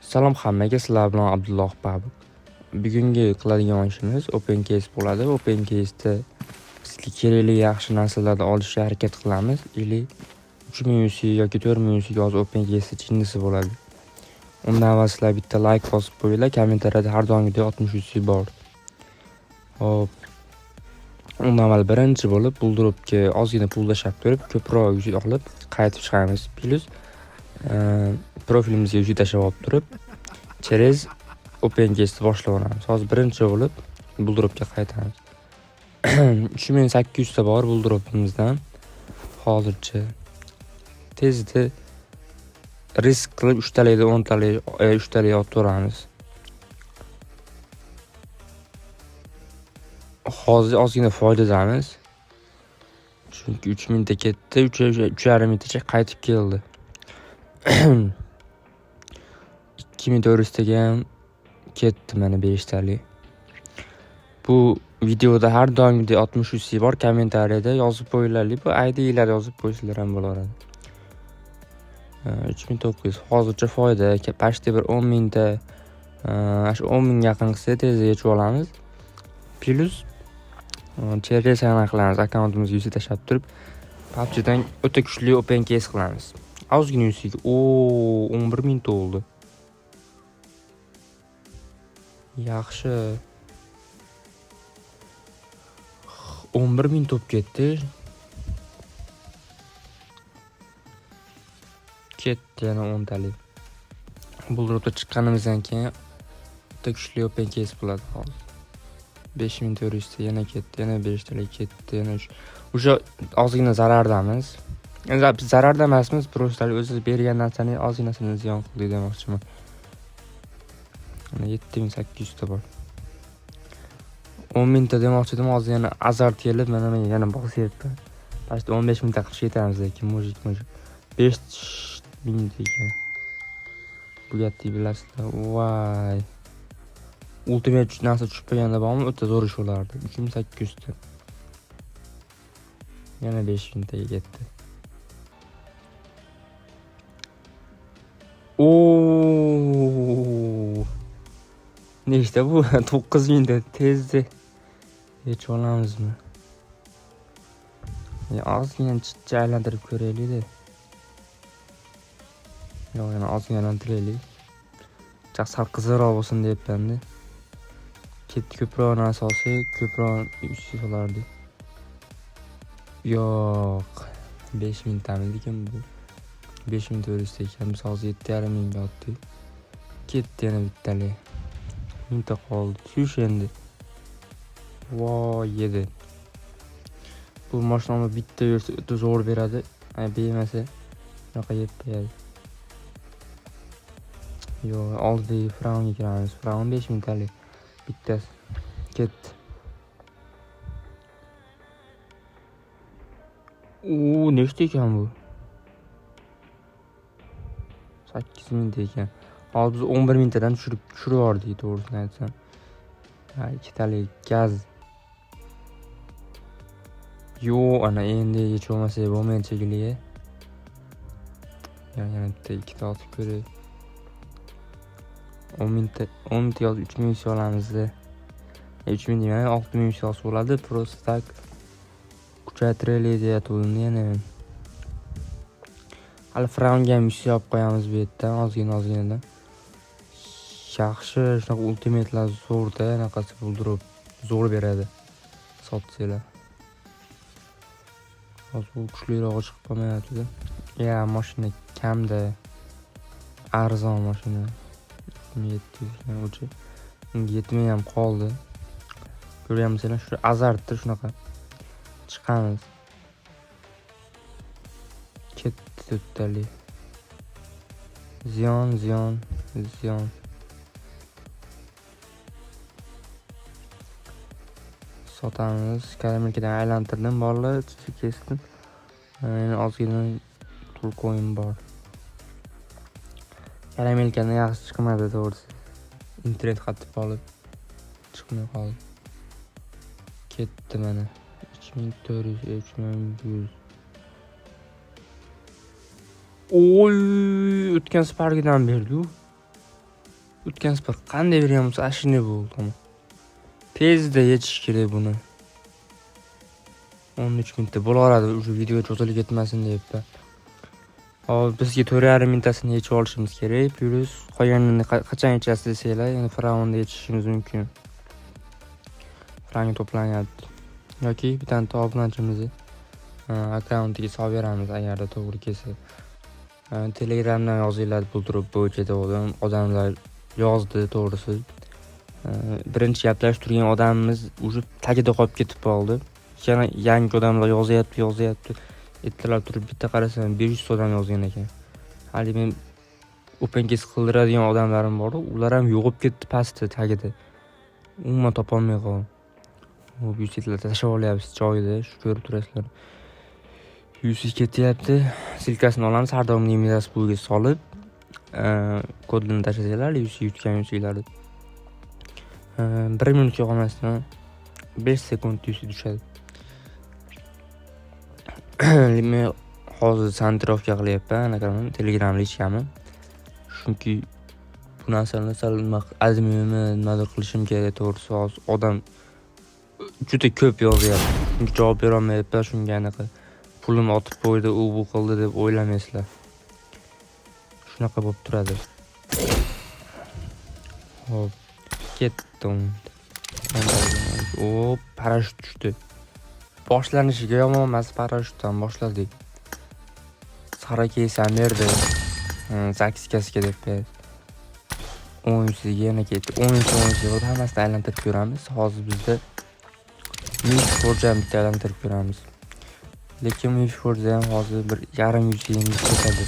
Salom hammaga, sizlar bilan Abdulloh Babuk. Bugungi qiladigan ishimiz open case bo'ladi. Open case'da sizga kerakli yaxshi narsalarni olishga harakat qilamiz. Ili 3000 UC yoki 4000 UC hozir open case chinnisi bo'ladi. Undan avval sizlar bitta like bosib qo'yinglar, kommentariyada har doimgidek 60 UC bor. Hop. Undan avval birinchi bo'lib Buldropga ozgina pul tashlab turib, ko'proq UC olib qaytib chiqamiz. Plus profilimizga UC tashlab olib turib, через open case boshlayveramiz. Hozir birinchi bo'lib Buldropga qaytamiz. 3800 ta bor Buldropimizdan. Hozircha tezda risk qilib 3 talikda 10 talik 3 talik otib hozir ozgina foydadamiz. Chunki 3000 ta ketdi, 3,5 mingtacha qaytib keldi. 2400 taga ham ketdi mana 5 talik. Bu videoda har doimgidek 60 UC bor, kommentariyada yozib qo'yinglar. Bu ID'lar yozib qo'ysanglar ham bo'laveradi. 3900 hozircha foyda, почти bir 10 ming ta, 10 ming yaqin qilsa tezda yechib olamiz. Plus через qilamiz, akkauntimizga UC tashlab turib, PUBG'dan o'ta kuchli open case qilamiz. Ozgina UC, 11 ming ta oldi. Yaxshi. 11 ming top ketdi. Ketdi yana 10 talik. Buldropda chiqqanimizdan keyin o'ta kuchli open case bo'ladi hozir. 5400 ta yana ketdi, yana 5 talik ketdi, yana o'sha ozgina zarardamiz. Endi biz zararda emasmiz, просто o'zi bergan narsaning ozginasini ziyon qildik demoqchiman. 7800 ta bor. 10 ming ta demoqchi edim, hozir yana azart kelib, mana yana bosyapti. Почти 15 ming ta qilib ketamiz lekin mujik. 5 ming ekan. Bu gapni bilasizlar. Voy. Ultimate narsa tushib qolganda bormi, o'ta zo'r ish bo'lardi. 3800 ta. Yana 5 ming taga ketdi. Nechta bu? 9000 ta tezda yechib olamizmi? Ozgina chicha aylantirib ko'raylik-da. Yana ozgina aylantiraylik. Sal qizarroq bo'lsin deyapman-da. Ko'proq narsa olsak, ko'proq UC olardik. Yo'q. 5000 tamidikan bu. 5400 ta ekan. Biz hozir 7,5 mingga otdik. Ketdi yana bittalik. Mingta qoldi. Tush endi. Voy yedi. Bu mashinani bitta yursa o'ta zo'r beradi. Bermasa shunaqa yeb qo'yadi. Yo, oldi Fraunga kiramiz. Fraun 5000 talik. Bittasi ketdi. Nechta ekan bu? 8000 ta ekan. Hozir biz 11 ming tadan tushirib yubordik, to'g'risini aytsam. 2 talik gaz. Yo, ana endi yechib olmasak bo'lmaydi shekilli. Yana bitta 2 ta otib ko'ray. 10 ming ta yoz 3000 UC olamiz-da. 3000 demak 6000 UC olsa bo'ladi. Просто tak kuchaytiraylik deyaptim yana. Hali Fraunga ham UC olib qo'yamiz bu yerdan, ozgina-ozginadan. Yaxshi, shunaqa ultimate'lar zo'rda, anaqasi Buldrop zo'r beradi. Sotsanglar. Hozir bu kuchliroq chiqib qolmayapti-da. Mashina kamda. Arzon mashina. 700 o'chi. 7000 ham qoldi. Ko'ryapsizlar, shu azartda shunaqa chiqamiz. Ketdi to'tali. Ziyon. Sotamiz. Karamelkadan aylantirdim borlar, kesdim. Yana ozgina pul coin bor. Karamelkani yaxshi chiqmadi to'g'risi. Internet xatib olib chiqmay qoldi. Ketdi mana. 3400, 3100. O'tgan Spark'dan berdi-ku. O'tgan safar qanday berganmiz? Ashina bo'ldi. Tamam. Tezda yechish kerak buni. 13 minutda bo'laveradi, o'sha video cho'zilib ketmasin debdi. Hozir bizga 4,5 minuttasini yechib olishimiz kerak. Plus qolganini qachon yechasiz desanglar, yana Fravonda yechishimiz mumkin. Franga to'planyapti. Yoki bitta obunachimizni akkauntiga solib beramiz agarda to'g'ri kelsa. Telegramdan yozinglar bultirib bo'yicha odamlar yozdi to'g'risi. Birinchi gaplashib turgan odamimiz o'sha tagida qolib ketib qoldi. Yana yangi odamlar yozyapti. Ertalab turib bitta qarasam 500 odam yozgan ekan. Hali men OpenCase qildiradigan odamlarim bor, ular ham yo'qib ketdi pastda tagida. Umuman topolmay qoldim. Bu byudjetlar tashlab olyapsiz joyida, shu ko'rib turasizlar. 100 ketyapti. Silkasini olamiz, har doim email pulga solib, kodini tashlasanglar, 100 yutgan yursanglar. 1 minutga qolmasdan 5 sekund 100 tushadi. Men hozir santirovka qilyapman, anaqaman, Telegramga ishlayman. Chunki bu narsani sal nimadir qilishim kerak, to'g'risi hozir odam juda ko'p yozyapti. Chunki javob bera olmayapman, shunga anaqa pulim otib qo'ydi, u bu qildi deb o'ylamaysizlar. Shunaqa bo'lib turadi. Hop, ketdim. Parashyut tushdi. Boshlanishiga yomon emas, parashyutdan boshladik. Sara keysam berdi. 8 kaska deb berdi. 10 yana ketdi. 10 hammasini aylantirib ko'ramiz. Hozir bizda Milk Forge'ni bitta aylantirib ko'ramiz. Lekin Milk Forge ham hozir 1,5 yuz ketadi.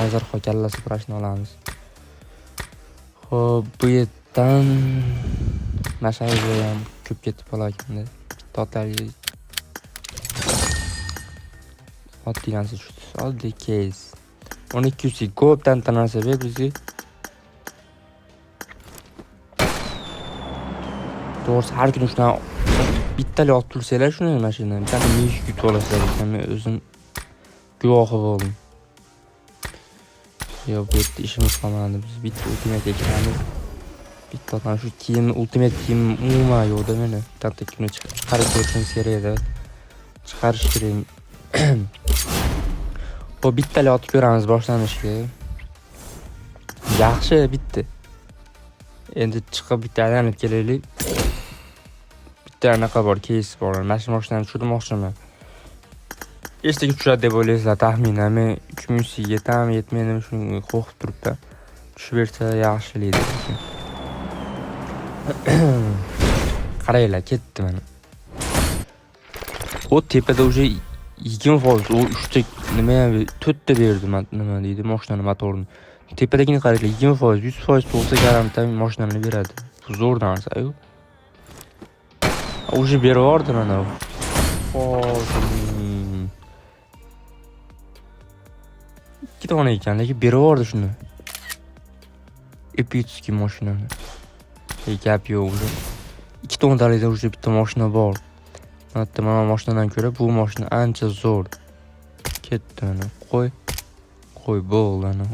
Azarxo kallasi kurashni olamiz. Xo'p, bu yerdan mashayiga ham ko'p ketib qolgan. Totally oddiy narsa tushdi. Oddiy case. 1200 ko'pdan tanasi bizga. To'g'risi har kuni shuna bittalik olib tursanglar shuni mashina, bitta mish yutib olasizlar ekan. Men o'zim guvohi bo'ldim. Yo'q, bu yerda ishimiz qolmadi. Biz bitta ultimate ekanmiz. Bittadan shu kiyim, ultimate kiyim umuman yo'qda meni. Tantakni chiqarib ko'rishim kerak edi. Chiqarish kerak. Bu bittalik otib ko'ramiz boshlanishiga. Yaxshi bitta. Endi chiqib bitta aylanib kelaylik. Bitta anaqa bor, case bor. Mashinani tushirmoqchiman. Eshitiga tushadi deb o'ylaysizlar taxminan. Men 3000 yetam, yetmaydi shunga qo'rqib turibman. Tushib bersa yaxshilaydi. Qaranglar, ketdi mana. O tepada уже 20%, o 3 ta nima ham 4 ta berdi, nima deydi, mashinani motorini. Tepadagini qaranglar, 20%, 100% bo'lsa garanti mashinani beradi. Bu zo'r narsa-ku. Уже berib yubordi mana. Ikki dona ekan, lekin berib yubordi shuni. Epitskiy mashinani. Gap yo'q уже. 2 tondalikda уже bitta mashina bor. Hatto mana mashinadan ko'ra bu mashina ancha zo'r. Ketdi mana. Qo'y bo'ldi ana.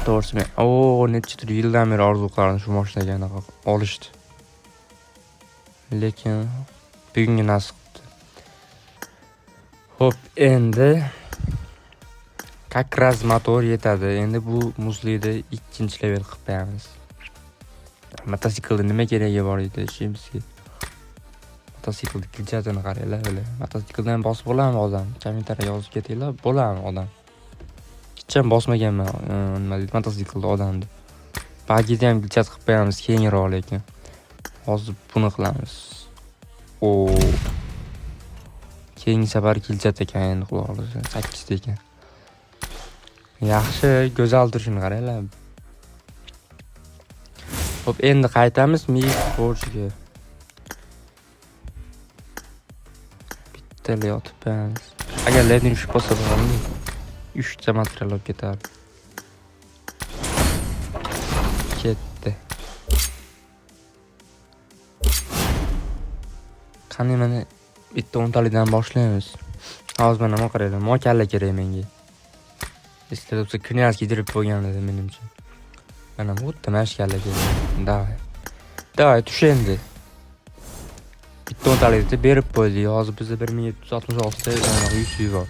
To'g'risi men necha yildan beri orzu qilardim shu mashinaga anaqa olishdi. Lekin bugungi nasib qildi. Hop, endi как раз motor yetadi. Endi bu muzlikda 2-level qilib qo'yamiz. Mototsiklda nima keragi bor edi shimsi. Mototsiklda kiljatini qaranglar, böyle. Mototsikldan bosib bo'ladimi odam? Kommentariy yozib ketinglar, bo'ladimi odam? Hech ham bosmaganman nima deydi mototsiklda odamni. Bagida ham kiljat qilib qo'yamiz keyinroq lekin. Hozir buni qilamiz. Keyingi safar kiljat ekan endi quloqlar 8 ta ekan. Yaxshi, go'zal turishini qaranglar. Hop, endi qaytamiz Milk Forge'ga. Bittalik yotib qo'yamiz. Agar ledning tushib qolsa bo'ladi. 3 ta material olib ketadi. Ketdi. Qani mana bitta 10talikdan boshlaymiz. Hozir mana nima qaraylar, mo kalla kerak menga. Eslar bo'lsa knyaski dirib qo'ygan edi menimcha. Mana bu yerda mashkalla keldi. Davay tush endi. Bitta o'ntalikni berib qo'ydik. Hozir bizda 1766 ta yana 100 uy bor.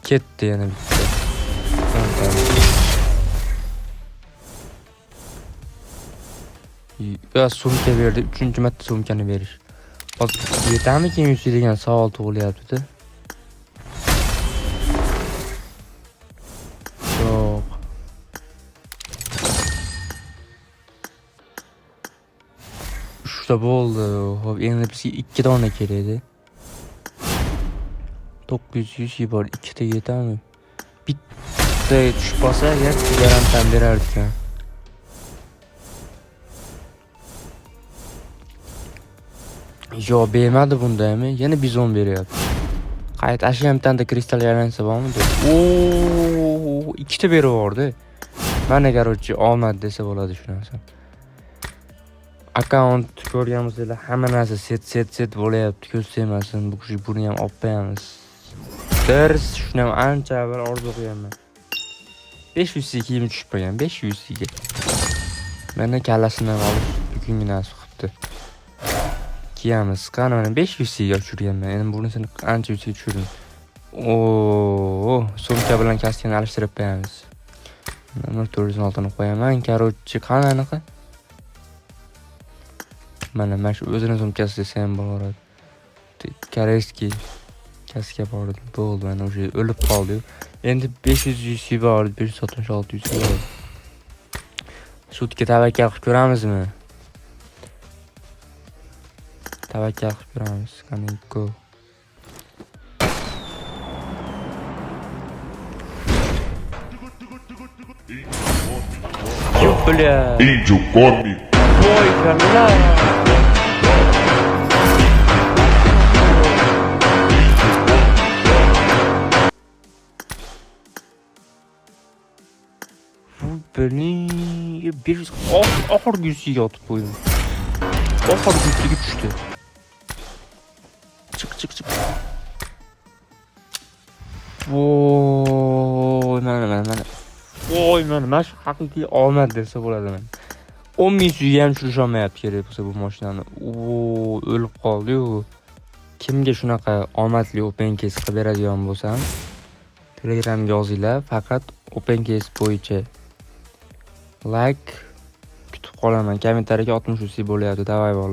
Ketdi yana bitta. Ya sumka berdi. 3-marta sumkani berish. Hozir yetamikin 100 degan savol tug'ilyapti-da. Yo'q. Uchta bo'ldi. Xo'p, endi bizga 2 dona kerak-da. 900 bor, 2 ta yetami? Bitta tushib qolsa, agar garantam berar ekan. Yo, bermadi bundaymi? Yana bizon beryapti. Qayt ashiyamtanda kristal yaransa bormi? Oo, 2 ta berib yubordi. Mana qarochi omad desa bo'ladi shu narsa. Akkaunt ko'rganimizda hamma narsa set bo'layapti, ko'z tegmasin. Buni ham olib qo'yamiz. Ders shuni ham ancha avval orzu qilganman. 500 ga kiyim tushib qolgan, 500 ga. Mana kallasini olib bugungi nasib qilibdi. Kiyamiz. Qani mana 500 ga tushirganman. Endi bunisini ancha yuksak tushirdim. Oo, sumka bilan kaskani alishtirib qo'yamiz. Nomor 406 ni qo'yaman. Qarochi qanaqa? Mana shu o'zini sumkasi desa ham bo'ladi. Koreyskiy kaska bordi. Bo'ldi, mana o'sha o'lib qoldi. Endi 500 bor, 566 bor. Sutga tavakkal qilib ko'ramizmi? Tavakkal qilib ko'ramiz. Qani go. Bля. Índio come. Ой, бля. Beni bir ahır güzüge atıp koydum. Ahır güzüge düştü. Çık. Voy, mana. Voy, mana shu haqiqiy omad desa bo'ladi men. 10 ming suyga ham turisholmayapti kerak bo'lsa bu mashinani. O'lib qoldi-yu. Kimga shunaqa omadli open case qilib beradigan bo'lsam, Telegramga yozinglar, faqat open case bo'yicha like kutib qolaman. Kommentariyaga 60 bo'lyapti. Davay bol.